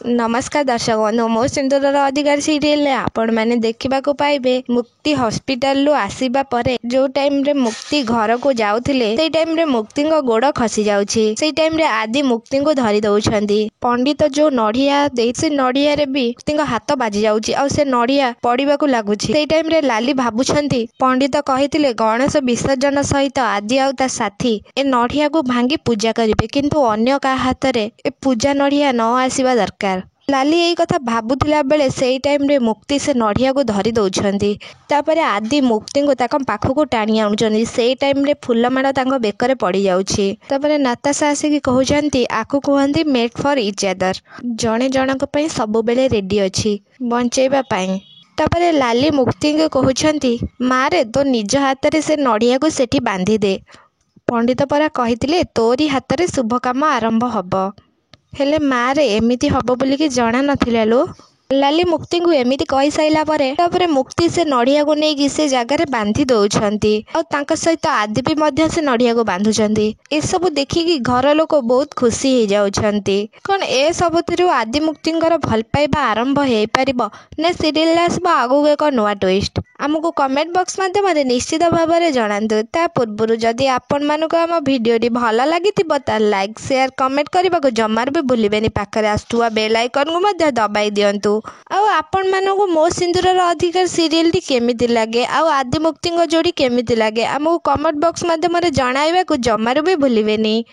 नमस्कार दर्शक बंधु मो सिंदूर अधिकार सीरियल आपण मैंने देखा पाइबे मुक्ति हॉस्पिटल रु आसीबा परे जो टाइम रे मुक्ति घर को जाउथिले सेई टाइम रे मुक्ति गोड़ खसी जाउछि। सेई टाइम रे आदि मुक्ति को धरी दउछंदी। पंडित जो नड़िया दे से नड़िया रे भी मुक्ति हाथ बाजी जाउछि आ से नड़िया पड़िबा को लागुछि। सेई टाइम रे लाली भाबुछंती पंडित कहिथिले गणेश विसर्जन सहित आदि आउ ता साथी ए नड़िया को भांगी पूजा करिवे किंतु अन्य का हाथ रे ए पूजा नड़िया न आसीबा दरकार। लाली यही कथा भाबुथिला बेले सेई टाइम रे मुक्ति से नड़िया को धरी दउछंती। तापरे आदि मुक्ति को ताकम पाखको टाणी आउछंती। सेई टाइम रे फुलमाड़ तांको बेकरे पड़ी जाउछि। तापरे नाताशा आसिकी कहउछंती आकु कहंती मेड फॉर ईच अदर जणे जनक पई सब बेले रेडी अछि बंचेबा पई। तापरे लाली मुक्ति को कहउछंती मारे तो निज हाथ रे से नड़िया को सेठी बांधी दे। पंडित परा कहिथिले तोरी हाथ रे शुभ काम आरंभ हब हेले मारे एमिति हब बोली कि जना नथिला लो। लाली मुक्ति को एमिति कहि साइला परे तापरे मुक्ति से नड़िया को नेकी से जगह रे बांधी दउछंती और तांका सहित आदि भी मध्य से नड़िया को बांधुछंती। ए सब देखि कि घर लोक बहुत खुशी हो जाउछंती। कोन ए सब थिरु आदि मुक्तिंकर भल पाइबा आरंभ हे परिबो ने सीरियल आसबा आगु एक नुआ ट्विस्ट हमको कमेंट बॉक्स माध्यम निश्चित भाव में जणातु। ता पूर्व जदि आपण मानक आम भिडियो भल लगी लाइक शेयर कमेंट करने को जमार भी भूलें। पाखे आसुवा बेल आइकन को दबाई दिंतु। आपण मानक मो सिंदूर अधिकार सीरियल टी केमिति लगे आदि मुक्ति जोड़ी केमिति लगे आमको कमेंट बॉक्स माध्यम जणाइबा को जमार भी भूलें।